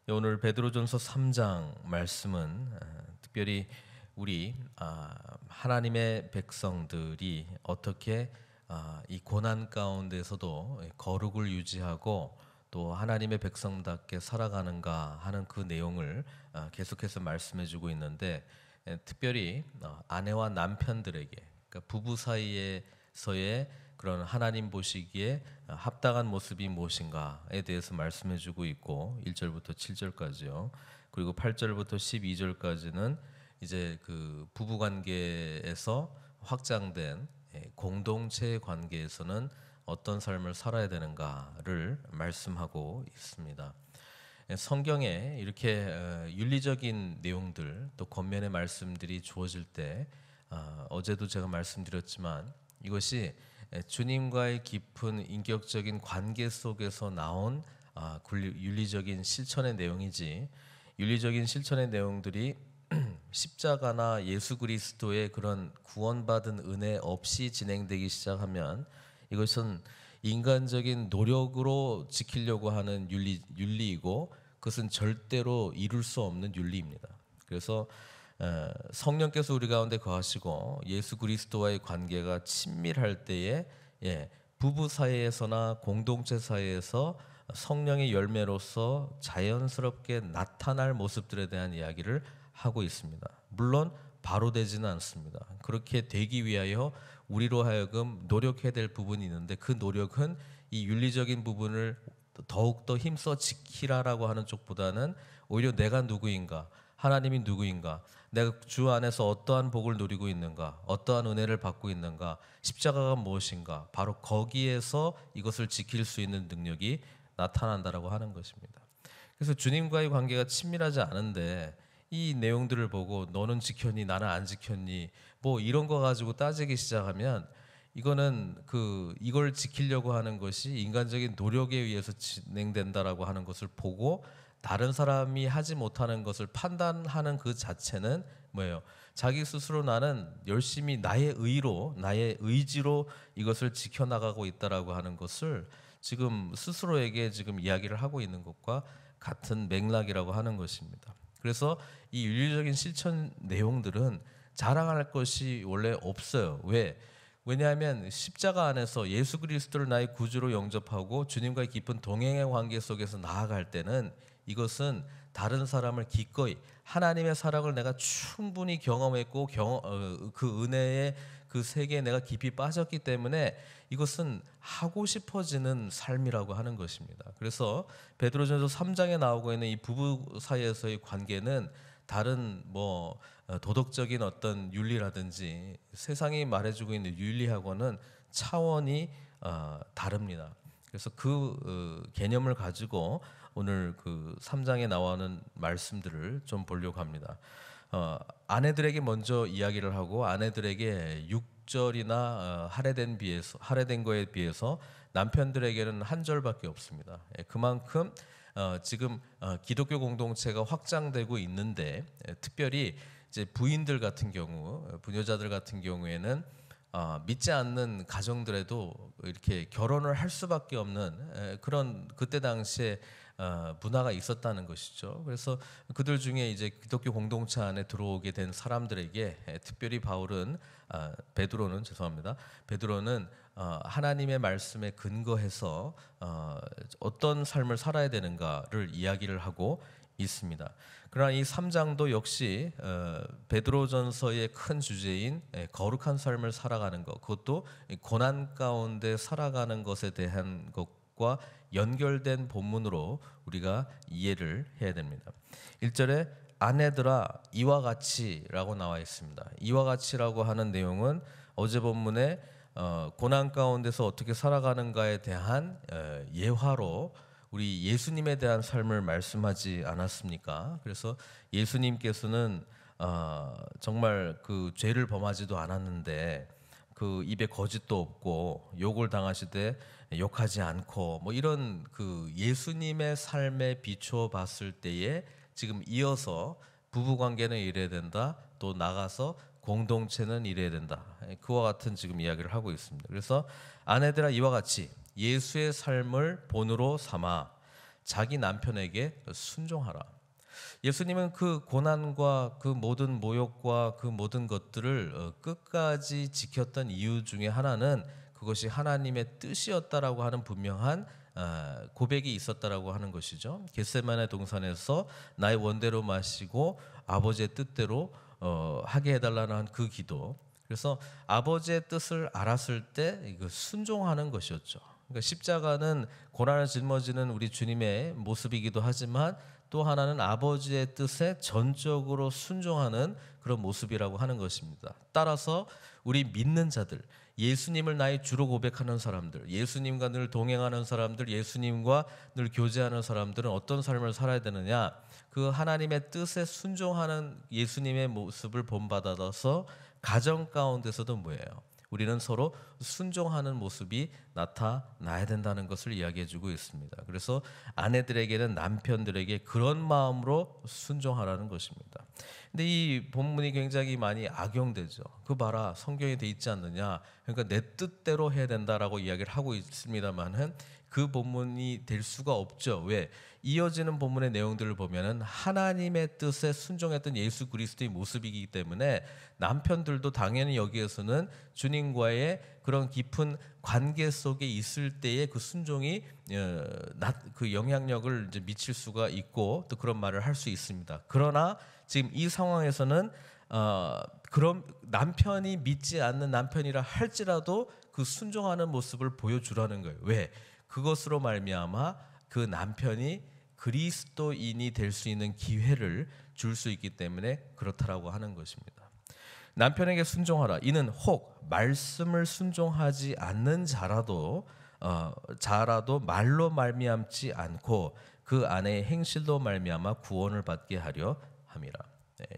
오늘 베드로전서 3장 말씀은 특별히 우리 하나님의 백성들이 어떻게 이 고난 가운데서도 거룩을 유지하고 또 하나님의 백성답게 살아가는가 하는 그 내용을 계속해서 말씀해주고 있는데, 특별히 아내와 남편들에게, 그러니까 부부 사이에서의 그런 하나님 보시기에 합당한 모습이 무엇인가에 대해서 말씀해주고 있고, 1절부터 7절까지요. 그리고 8절부터 12절까지는 이제 그 부부 관계에서 확장된 공동체 관계에서는 어떤 삶을 살아야 되는가를 말씀하고 있습니다. 성경에 이렇게 윤리적인 내용들 또 겉면의 말씀들이 주어질 때, 어제도 제가 말씀드렸지만 이것이 주님과의 깊은 인격적인 관계 속에서 나온 윤리적인 실천의 내용이지, 윤리적인 실천의 내용들이 십자가나 예수 그리스도의 그런 구원받은 은혜 없이 진행되기 시작하면 이것은 인간적인 노력으로 지키려고 하는 윤리이고, 그것은 절대로 이룰 수 없는 윤리입니다. 그래서 성령께서 우리 가운데 거하시고 예수 그리스도와의 관계가 친밀할 때에 부부 사이에서나 공동체 사이에서 성령의 열매로서 자연스럽게 나타날 모습들에 대한 이야기를 하고 있습니다. 물론 바로 되지는 않습니다. 그렇게 되기 위하여 우리로 하여금 노력해야 될 부분이 있는데, 그 노력은 이 윤리적인 부분을 더욱더 힘써 지키라라고 하는 쪽보다는 오히려 내가 누구인가, 하나님이 누구인가, 내가 주 안에서 어떠한 복을 누리고 있는가, 어떠한 은혜를 받고 있는가, 십자가가 무엇인가, 바로 거기에서 이것을 지킬 수 있는 능력이 나타난다라고 하는 것입니다. 그래서 주님과의 관계가 친밀하지 않은데 이 내용들을 보고 너는 지켰니 나는 안 지켰니 뭐 이런 거 가지고 따지기 시작하면, 이거는 이걸 지키려고 하는 것이 인간적인 노력에 의해서 진행된다라고 하는 것을 보고 다른 사람이 하지 못하는 것을 판단하는 그 자체는 뭐예요? 자기 스스로 나는 열심히 나의 의로, 나의 의지로 이것을 지켜나가고 있다라고 하는 것을 지금 스스로에게 지금 이야기를 하고 있는 것과 같은 맥락이라고 하는 것입니다. 그래서 이 윤리적인 실천 내용들은 자랑할 것이 원래 없어요. 왜냐하면 십자가 안에서 예수 그리스도를 나의 구주로 영접하고 주님과의 깊은 동행의 관계 속에서 나아갈 때는 이것은 다른 사람을 기꺼이, 하나님의 사랑을 내가 충분히 경험했고 그 은혜의 그 세계에 내가 깊이 빠졌기 때문에 이것은 하고 싶어지는 삶이라고 하는 것입니다. 그래서 베드로전서 3장에 나오고 있는 이 부부 사이에서의 관계는 다른 도덕적인 어떤 윤리라든지 세상이 말해주고 있는 윤리하고는 차원이 다릅니다. 그래서 그 개념을 가지고 오늘 그 3장에 나오는 말씀들을 좀 보려고 합니다. 아내들에게 먼저 이야기를 하고, 아내들에게 6절이나 할애된 거에 비해서 남편들에게는 한 절밖에 없습니다. 그만큼 지금 기독교 공동체가 확장되고 있는데, 특별히 이제 부인들 같은 경우, 부녀자들 같은 경우에는 믿지 않는 가정들에도 이렇게 결혼을 할 수밖에 없는 그런 그때 당시에 문화가 있었다는 것이죠. 그래서 그들 중에 이제 기독교 공동체 안에 들어오게 된 사람들에게 특별히 베드로는 하나님의 말씀에 근거해서 어떤 삶을 살아야 되는가를 이야기를 하고 있습니다. 그러나 이 3장도 역시 베드로전서의 큰 주제인 거룩한 삶을 살아가는 것, 그것도 고난 가운데 살아가는 것에 대한 것과 연결된 본문으로 우리가 이해를 해야 됩니다. 1절에 아내들아 이와 같이라고 나와 있습니다. 이와 같이라고 하는 내용은 어제 본문에 고난 가운데서 어떻게 살아가는가에 대한 예화로 우리 예수님에 대한 삶을 말씀하지 않았습니까? 그래서 예수님께서는 정말 그 죄를 범하지도 않았는데 그 입에 거짓도 없고 욕을 당하시되 욕하지 않고 뭐 이런 그 예수님의 삶에 비추어 봤을 때에 지금 이어서 부부 관계는 이래야 된다, 또 나가서 공동체는 이래야 된다, 그와 같은 지금 이야기를 하고 있습니다. 그래서 아내들아 이와 같이 예수의 삶을 본으로 삼아 자기 남편에게 순종하라. 예수님은 그 고난과 그 모든 모욕과 그 모든 것들을 끝까지 지켰던 이유 중에 하나는 그것이 하나님의 뜻이었다라고 하는 분명한 고백이 있었다라고 하는 것이죠. 겟세마네 동산에서 나의 원대로 마시고 아버지의 뜻대로 하게 해달라는 그 기도. 그래서 아버지의 뜻을 알았을 때 이거 순종하는 것이었죠. 그러니까 십자가는 고난을 짊어지는 우리 주님의 모습이기도 하지만 또 하나는 아버지의 뜻에 전적으로 순종하는 그런 모습이라고 하는 것입니다. 따라서 우리 믿는 자들, 예수님을 나의 주로 고백하는 사람들, 예수님과 늘 동행하는 사람들, 예수님과 늘 교제하는 사람들은 어떤 삶을 살아야 되느냐? 그 하나님의 뜻에 순종하는 예수님의 모습을 본받아서 가정 가운데서도 뭐예요? 우리는 서로 순종하는 모습이 나타나야 된다는 것을 이야기해 주고 있습니다. 그래서 아내들에게는 남편들에게 그런 마음으로 순종하라는 것입니다. 근데 이 본문이 굉장히 많이 악용되죠. 그 봐라, 성경에 돼 있지 않느냐. 그러니까 내 뜻대로 해야 된다라고 이야기를 하고 있습니다만은 그 본문이 될 수가 없죠. 왜? 이어지는 본문의 내용들을 보면은 하나님의 뜻에 순종했던 예수 그리스도의 모습이기 때문에 남편들도 당연히 여기에서는 주님과의 그런 깊은 관계 속에 있을 때의 그 순종이 그 영향력을 이제 미칠 수가 있고 또 그런 말을 할 수 있습니다. 그러나 지금 이 상황에서는 그럼 남편이 믿지 않는 남편이라 할지라도 그 순종하는 모습을 보여주라는 거예요. 왜? 그것으로 말미암아 그 남편이 그리스도인이 될 수 있는 기회를 줄 수 있기 때문에 그렇다라고 하는 것입니다. 남편에게 순종하라. 이는 혹 말씀을 순종하지 않는 자라도 말로 말미암지 않고 그 아내의 행실로 말미암아 구원을 받게 하려 함이라.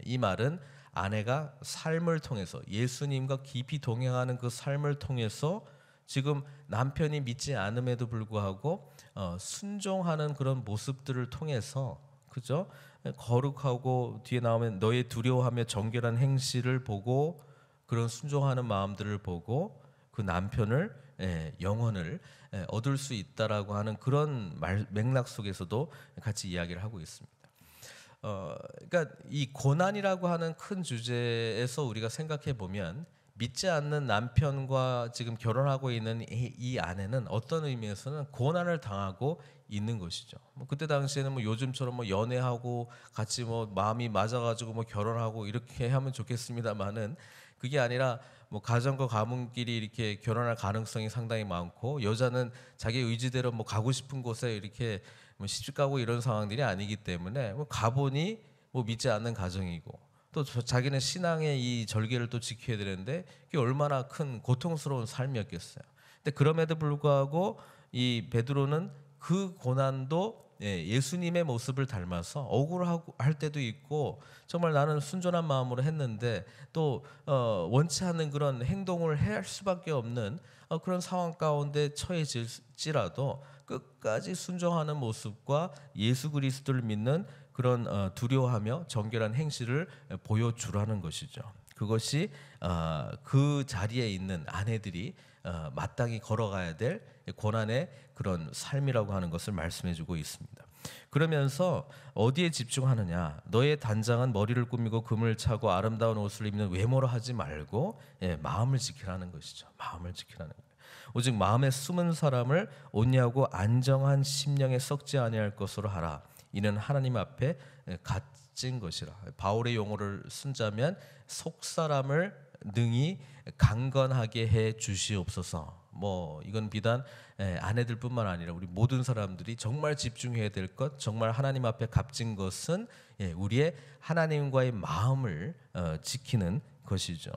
이 말은 아내가 삶을 통해서 예수님과 깊이 동행하는 그 삶을 통해서 지금 남편이 믿지 않음에도 불구하고 순종하는 그런 모습들을 통해서, 그죠? 거룩하고 뒤에 나오면 너의 두려워하며 정결한 행실을 보고 그런 순종하는 마음들을 보고 그 남편을 영혼을 얻을 수 있다라고 하는 그런 맥락 속에서도 같이 이야기를 하고 있습니다. 그러니까 이 고난이라고 하는 큰 주제에서 우리가 생각해 보면 믿지 않는 남편과 지금 결혼하고 있는 이 아내는 어떤 의미에서는 고난을 당하고 있는 것이죠. 뭐 그때 당시에는 뭐 요즘처럼 뭐 연애하고 같이 뭐 마음이 맞아가지고 뭐 결혼하고 이렇게 하면 좋겠습니다만은 그게 아니라 뭐 가정과 가문끼리 이렇게 결혼할 가능성이 상당히 많고 여자는 자기 의지대로 뭐 가고 싶은 곳에 이렇게 뭐 시집 가고 이런 상황들이 아니기 때문에 뭐 가보니 뭐 믿지 않는 가정이고. 또 자기는 신앙의 이 절개를 또 지켜야 되는데 그게 얼마나 큰 고통스러운 삶이었겠어요. 근데 그럼에도 불구하고 이 베드로는 그 고난도 예수님의 모습을 닮아서 억울하고 할 때도 있고 정말 나는 순전한 마음으로 했는데 또 원치 않는 그런 행동을 해야 할 수밖에 없는 그런 상황 가운데 처해질지라도 끝까지 순종하는 모습과 예수 그리스도를 믿는 그런 두려워하며 정결한 행실을 보여주라는 것이죠. 그것이 그 자리에 있는 아내들이 마땅히 걸어가야 될 고난의 그런 삶이라고 하는 것을 말씀해주고 있습니다. 그러면서 어디에 집중하느냐? 너의 단장한 머리를 꾸미고 금을 차고 아름다운 옷을 입는 외모로 하지 말고 마음을 지키라는 것이죠. 마음을 지키라는 거예요. 오직 마음에 숨은 사람을 온유하고 안정한 심령에 썩지 아니할 것으로 하라. 이는 하나님 앞에 값진 것이라. 바울의 용어를 쓴다면 속사람을 능히 강건하게 해 주시옵소서. 뭐 이건 비단 아내들뿐만 아니라 우리 모든 사람들이 정말 집중해야 될 것, 정말 하나님 앞에 값진 것은 우리의 하나님과의 마음을 지키는 것이죠.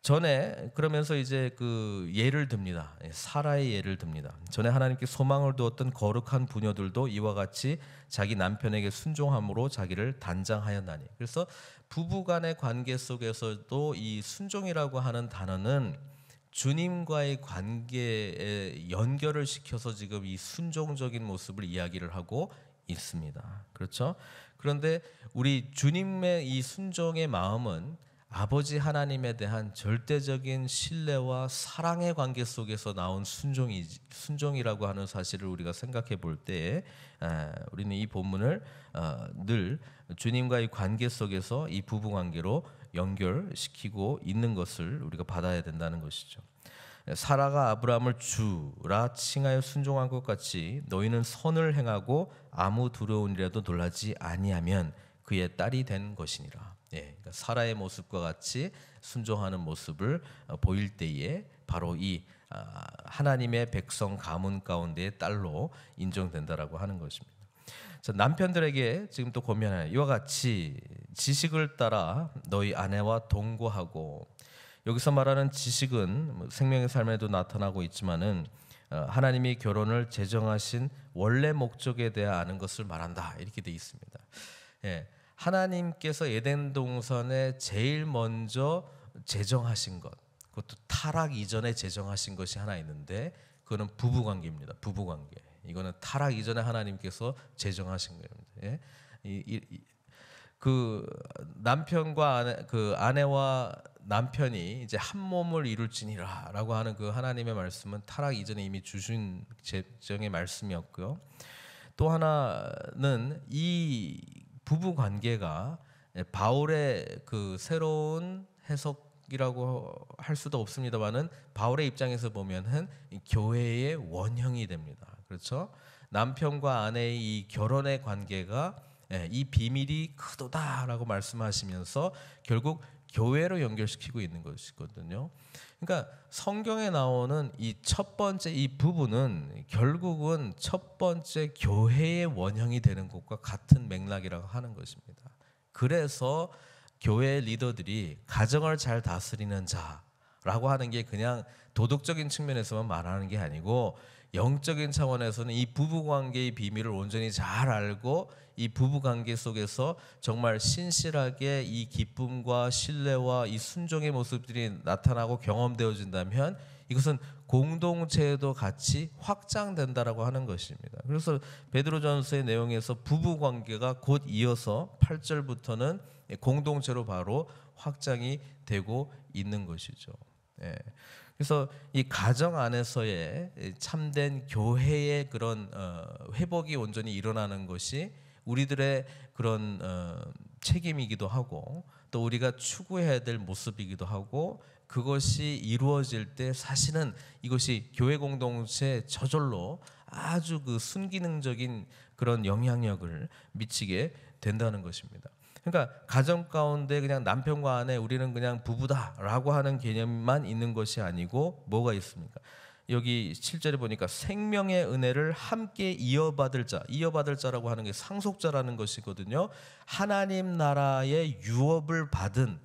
전에 그러면서 이제 그 예를 듭니다. 사라의 예를 듭니다. 전에 하나님께 소망을 두었던 거룩한 부녀들도 이와 같이 자기 남편에게 순종함으로 자기를 단장하였나니. 그래서 부부간의 관계 속에서도 이 순종이라고 하는 단어는 주님과의 관계에 연결을 시켜서 지금 이 순종적인 모습을 이야기를 하고 있습니다. 그렇죠? 그런데 우리 주님의 이 순종의 마음은 아버지 하나님에 대한 절대적인 신뢰와 사랑의 관계 속에서 나온 순종이라고 하는 사실을 우리가 생각해 볼 때에 우리는 이 본문을 늘 주님과의 관계 속에서 이 부부 관계로 연결시키고 있는 것을 우리가 받아야 된다는 것이죠. 사라가 아브라함을 주라 칭하여 순종한 것 같이 너희는 선을 행하고 아무 두려운 일에도 놀라지 아니하면 그의 딸이 된 것이니라. 그러니까 사라의 모습과 같이 순종하는 모습을 보일 때에 바로 이 하나님의 백성 가문 가운데의 딸로 인정된다라고 하는 것입니다. 자, 남편들에게 지금 또 권면하여 이와 같이 지식을 따라 너희 아내와 동거하고, 여기서 말하는 지식은 생명의 삶에도 나타나고 있지만은 하나님이 결혼을 제정하신 원래 목적에 대해 아는 것을 말한다 이렇게 돼 있습니다. 하나님께서 에덴 동산에 제일 먼저 제정하신 것, 그것도 타락 이전에 제정하신 것이 하나 있는데 그거는 부부 관계입니다. 부부 관계. 이거는 타락 이전에 하나님께서 제정하신 겁니다. 그 남편과 아내와 남편이 이제 한 몸을 이룰지니라라고 하는 그 하나님의 말씀은 타락 이전에 이미 주신 제정의 말씀이었고요. 또 하나는 이 부부 관계가 바울의 그 새로운 해석이라고 할 수도 없습니다만은 바울의 입장에서 보면은 교회의 원형이 됩니다. 그렇죠? 남편과 아내의 이 결혼의 관계가 이 비밀이 크도다라고 말씀하시면서 결국 교회로 연결시키고 있는 것이거든요. 그러니까 성경에 나오는 이 첫 번째 이 부분은 결국은 첫 번째 교회의 원형이 되는 것과 같은 맥락이라고 하는 것입니다. 그래서 교회 리더들이 가정을 잘 다스리는 자라고 하는 게 그냥 도덕적인 측면에서만 말하는 게 아니고 영적인 차원에서는 이 부부관계의 비밀을 온전히 잘 알고 이 부부관계 속에서 정말 신실하게 이 기쁨과 신뢰와 이 순종의 모습들이 나타나고 경험되어진다면 이것은 공동체에도 같이 확장된다라고 하는 것입니다. 그래서 베드로전서의 내용에서 부부관계가 곧 이어서 8절부터는 공동체로 바로 확장이 되고 있는 것이죠. 그래서 이 가정 안에서의 참된 교회의 그런 회복이 온전히 일어나는 것이 우리들의 그런 책임이기도 하고 또 우리가 추구해야 될 모습이기도 하고, 그것이 이루어질 때 사실은 이것이 교회 공동체에 저절로 아주 그 순기능적인 그런 영향력을 미치게 된다는 것입니다. 그러니까 가정 가운데 그냥 남편과 아내 우리는 그냥 부부다라고 하는 개념만 있는 것이 아니고 뭐가 있습니까? 여기 7절에 보니까 생명의 은혜를 함께 이어받을 자라고 하는 게 상속자라는 것이거든요. 하나님 나라의 유업을 받은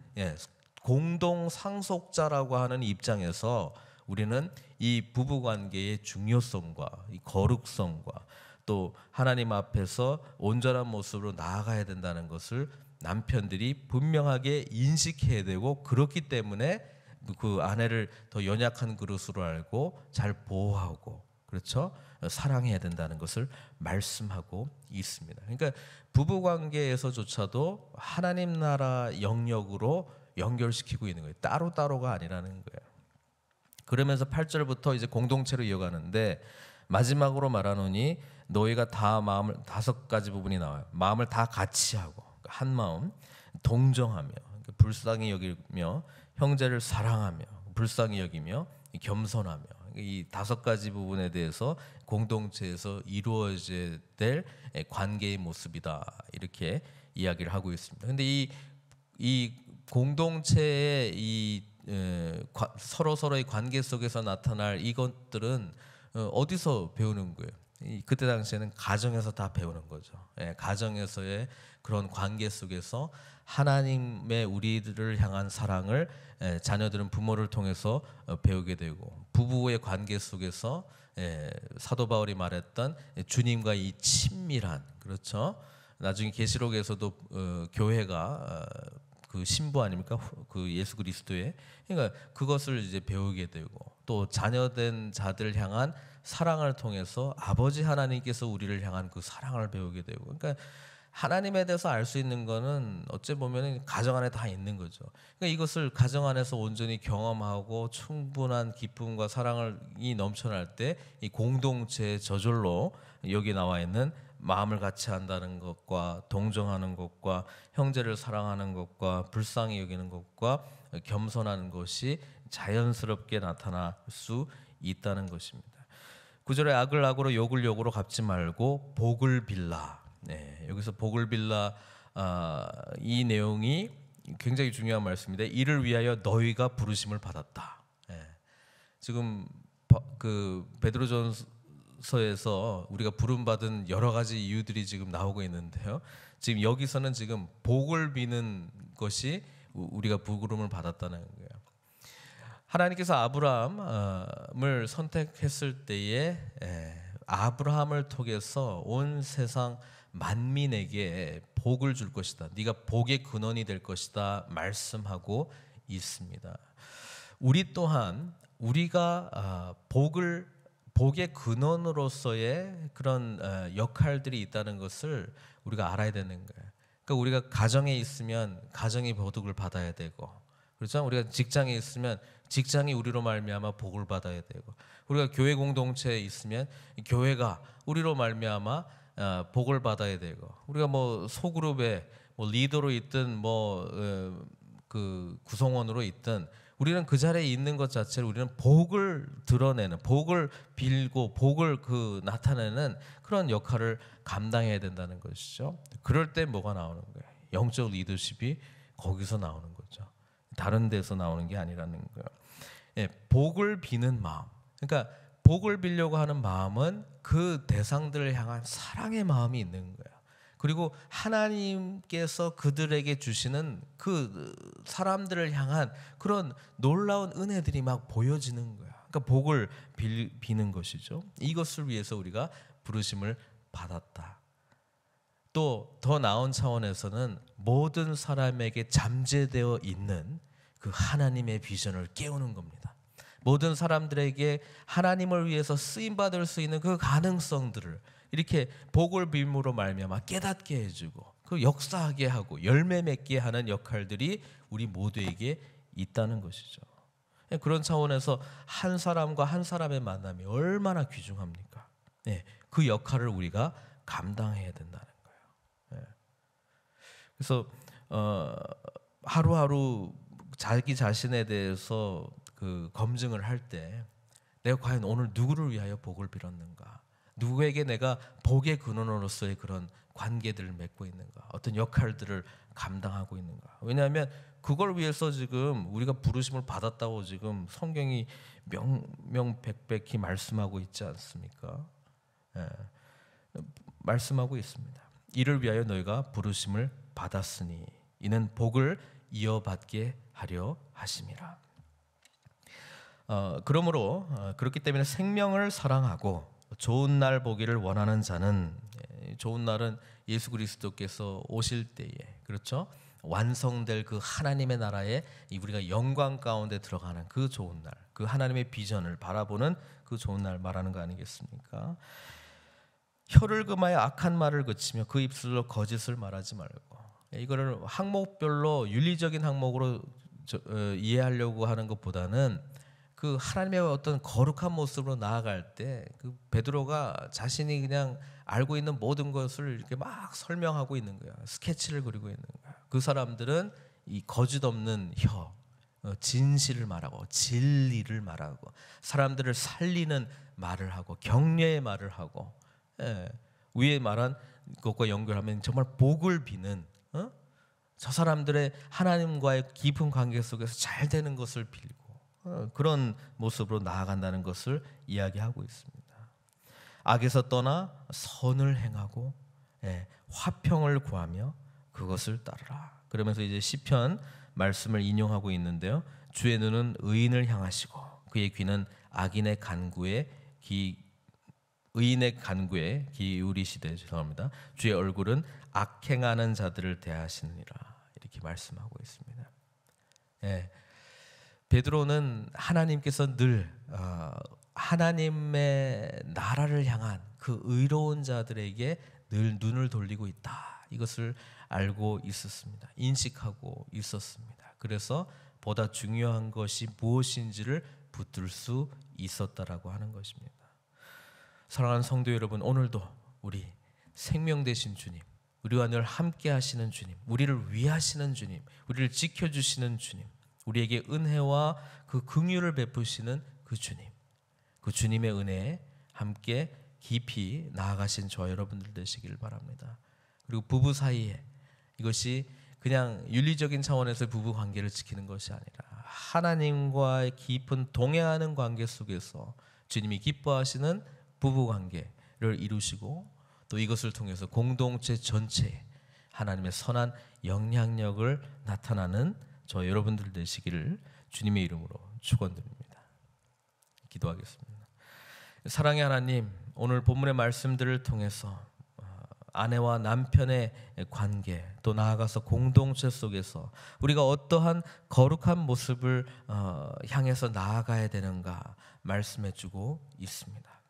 공동 상속자라고 하는 입장에서 우리는 이 부부관계의 중요성과 이 거룩성과 또 하나님 앞에서 온전한 모습으로 나아가야 된다는 것을 남편들이 분명하게 인식해야 되고, 그렇기 때문에 그 아내를 더 연약한 그릇으로 알고 잘 보호하고, 그렇죠? 사랑해야 된다는 것을 말씀하고 있습니다. 그러니까 부부 관계에서조차도 하나님 나라 영역으로 연결시키고 있는 거예요. 따로따로가 아니라는 거예요. 그러면서 8절부터 이제 공동체로 이어가는데 마지막으로 말하노니 너희가 다 마음을, 5가지 부분이 나와요. 마음을 다 같이 하고 한 마음, 동정하며, 불쌍히 여기며, 형제를 사랑하며, 불쌍히 여기며, 겸손하며, 이 5가지 부분에 대해서 공동체에서 이루어져야 될 관계의 모습이다 이렇게 이야기를 하고 있습니다. 근데 이 공동체의 이 서로의 관계 속에서 나타날 이것들은 어디서 배우는 거예요? 그때 당시에는 가정에서 다 배우는 거죠. 가정에서의 그런 관계 속에서 하나님의 우리들을 향한 사랑을 자녀들은 부모를 통해서 배우게 되고, 부부의 관계 속에서 사도 바울이 말했던 주님과 이 친밀한, 그렇죠? 나중에 계시록에서도 교회가 그 신부 아닙니까? 그 예수 그리스도의, 그러니까 그것을 이제 배우게 되고, 또 자녀된 자들 향한 사랑을 통해서 아버지 하나님께서 우리를 향한 그 사랑을 배우게 되고, 그러니까 하나님에 대해서 알 수 있는 거는 어찌 보면 가정 안에 다 있는 거죠. 그러니까 이것을 가정 안에서 온전히 경험하고 충분한 기쁨과 사랑이 넘쳐날 때 이 공동체의 저절로 여기 나와 있는 마음을 같이 한다는 것과 동정하는 것과 형제를 사랑하는 것과 불쌍히 여기는 것과 겸손하는 것이 자연스럽게 나타날 수 있다는 것입니다. 9절에 악을 악으로 욕을 욕으로 갚지 말고 복을 빌라. 네, 여기서 복을 빌라, 이 내용이 굉장히 중요한 말씀인데, 이를 위하여 너희가 부르심을 받았다. 네, 지금 그 베드로전서에서 우리가 부름받은 여러 가지 이유들이 지금 나오고 있는데요. 지금 여기서는 지금 복을 비는 것이 우리가 부름을 받았다는 거예요. 하나님께서 아브라함을 선택했을 때에 아브라함을 통해서 온 세상 만민에게 복을 줄 것이다. 네가 복의 근원이 될 것이다 말씀하고 있습니다. 우리 또한 우리가 복의 근원으로서의 그런 역할들이 있다는 것을 우리가 알아야 되는 거예요. 그러니까 우리가 가정에 있으면 가정이 복을 받아야 되고, 그렇죠? 우리가 직장에 있으면 직장이 우리로 말미암아 복을 받아야 되고, 우리가 교회 공동체에 있으면 교회가 우리로 말미암아 복을 받아야 되고, 우리가 뭐 소그룹에 뭐 리더로 있든 그 구성원으로 있든 우리는 그 자리에 있는 것 자체를 우리는 복을 드러내는, 복을 빌고 복을 나타내는 그런 역할을 감당해야 된다는 것이죠. 그럴 때 뭐가 나오는 거예요? 영적 리더십이 거기서 나오는 거죠. 다른 데서 나오는 게 아니라는 거예요. 예, 복을 비는 마음. 그러니까 복을 빌려고 하는 마음은 그 대상들을 향한 사랑의 마음이 있는 거예요. 그리고 하나님께서 그들에게 주시는 그 사람들을 향한 그런 놀라운 은혜들이 막 보여지는 거야. 그러니까 복을 비는 것이죠. 이것을 위해서 우리가 부르심을 받았다. 또 더 나은 차원에서는 모든 사람에게 잠재되어 있는 그 하나님의 비전을 깨우는 겁니다. 모든 사람들에게 하나님을 위해서 쓰임받을 수 있는 그 가능성들을 이렇게 복을 빌므로 말미암아 깨닫게 해주고 그 역사하게 하고 열매 맺게 하는 역할들이 우리 모두에게 있다는 것이죠. 그런 차원에서 한 사람과 한 사람의 만남이 얼마나 귀중합니까? 네, 그 역할을 우리가 감당해야 된다는 거예요. 네. 그래서 하루하루 자기 자신에 대해서 그 검증을 할 때 내가 과연 오늘 누구를 위하여 복을 빌었는가? 누구에게 내가 복의 근원으로서의 그런 관계들을 맺고 있는가? 어떤 역할들을 감당하고 있는가? 왜냐하면 그걸 위해서 지금 우리가 부르심을 받았다고 지금 성경이 명명백백히 말씀하고 있지 않습니까? 예, 말씀하고 있습니다. 이를 위하여 너희가 부르심을 받았으니 이는 복을 이어받게 하려 하심이라. 그러므로 그렇기 때문에 생명을 사랑하고 좋은 날 보기를 원하는 자는, 좋은 날은 예수 그리스도께서 오실 때에, 그렇죠? 완성될 그 하나님의 나라에 우리가 영광 가운데 들어가는 그 좋은 날, 그 하나님의 비전을 바라보는 그 좋은 날 말하는 거 아니겠습니까? 혀를 금하여 악한 말을 그치며 그 입술로 거짓을 말하지 말고, 이거를 항목별로 윤리적인 항목으로 이해하려고 하는 것보다는 그 하나님의 어떤 거룩한 모습으로 나아갈 때 그 베드로가 자신이 그냥 알고 있는 모든 것을 이렇게 막 설명하고 있는 거야. 스케치를 그리고 있는 거야. 그 사람들은 이 거짓 없는 혀, 진실을 말하고 진리를 말하고 사람들을 살리는 말을 하고 격려의 말을 하고, 위에 말한 것과 연결하면 정말 복을 비는, 저 사람들의 하나님과의 깊은 관계 속에서 잘 되는 것을 빌고 그런 모습으로 나아간다는 것을 이야기하고 있습니다. 악에서 떠나 선을 행하고 화평을 구하며 그것을 따르라. 그러면서 이제 시편 말씀을 인용하고 있는데요. 주의 눈은 의인을 향하시고 그의 귀는 의인의 간구에 기울이시되, 죄송합니다. 주의 얼굴은 악행하는 자들을 대하시느니라. 이렇게 말씀하고 있습니다. 베드로는 하나님께서 늘 하나님의 나라를 향한 그 의로운 자들에게 늘 눈을 돌리고 있다. 이것을 알고 있었습니다. 인식하고 있었습니다. 그래서 보다 중요한 것이 무엇인지를 붙들 수 있었다라고 하는 것입니다. 사랑하는 성도 여러분, 오늘도 우리 생명 되신 주님, 우리와 늘 함께 하시는 주님, 우리를 위하시는 주님, 우리를 지켜주시는 주님, 우리에게 은혜와 그 긍휼을 베푸시는 그 주님, 그 주님의 은혜에 함께 깊이 나아가신 저와 여러분들 되시길 바랍니다. 그리고 부부 사이에 이것이 그냥 윤리적인 차원에서 부부 관계를 지키는 것이 아니라 하나님과의 깊은 동행하는 관계 속에서 주님이 기뻐하시는 부부 관계를 이루시고 또 이것을 통해서 공동체 전체에 하나님의 선한 영향력을 나타나는 저 여러분들 되시기를 주님의 이름으로 축원드립니다. 기도하겠습니다. 사랑의 하나님, 오늘 본문의 말씀들을 통해서 아내와 남편의 관계, 또 나아가서 공동체 속에서 우리가 어떠한 거룩한 모습을 향해서 나아가야 되는가 말씀해주고 있습니다.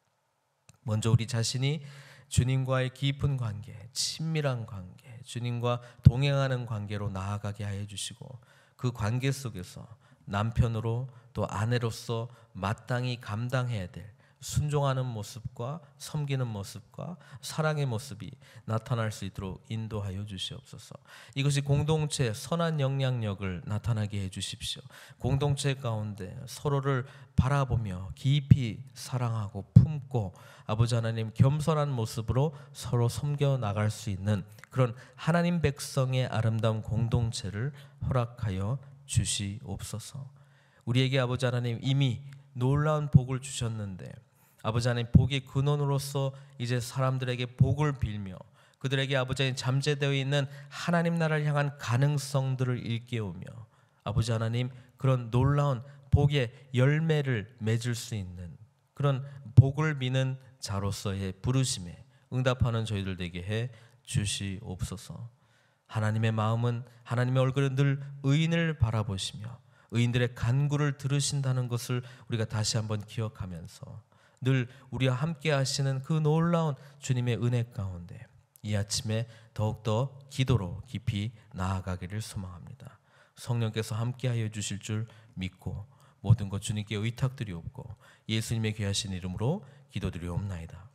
먼저 우리 자신이 주님과의 깊은 관계, 친밀한 관계, 주님과 동행하는 관계로 나아가게 하여 주시고 그 관계 속에서 남편으로 또 아내로서 마땅히 감당해야 될 순종하는 모습과 섬기는 모습과 사랑의 모습이 나타날 수 있도록 인도하여 주시옵소서. 이것이 공동체의 선한 영향력을 나타나게 해 주십시오. 공동체 가운데 서로를 바라보며 깊이 사랑하고 품고 아버지 하나님 겸손한 모습으로 서로 섬겨 나갈 수 있는 그런 하나님 백성의 아름다운 공동체를 허락하여 주시옵소서. 우리에게 아버지 하나님 이미 놀라운 복을 주셨는데 아버지 하나님 복의 근원으로서 이제 사람들에게 복을 빌며 그들에게 아버지 하나님 잠재되어 있는 하나님 나라를 향한 가능성들을 일깨우며 아버지 하나님 그런 놀라운 복의 열매를 맺을 수 있는 그런 복을 비는 자로서의 부르심에 응답하는 저희들 되게 해 주시옵소서. 하나님의 마음은 하나님의 얼굴은 늘 의인을 바라보시며 의인들의 간구를 들으신다는 것을 우리가 다시 한번 기억하면서 늘 우리와 함께 하시는 그 놀라운 주님의 은혜 가운데 이 아침에 더욱더 기도로 깊이 나아가기를 소망합니다. 성령께서 함께하여 주실 줄 믿고 모든 것 주님께 의탁드리옵고 예수님의 귀하신 이름으로 기도드리옵나이다.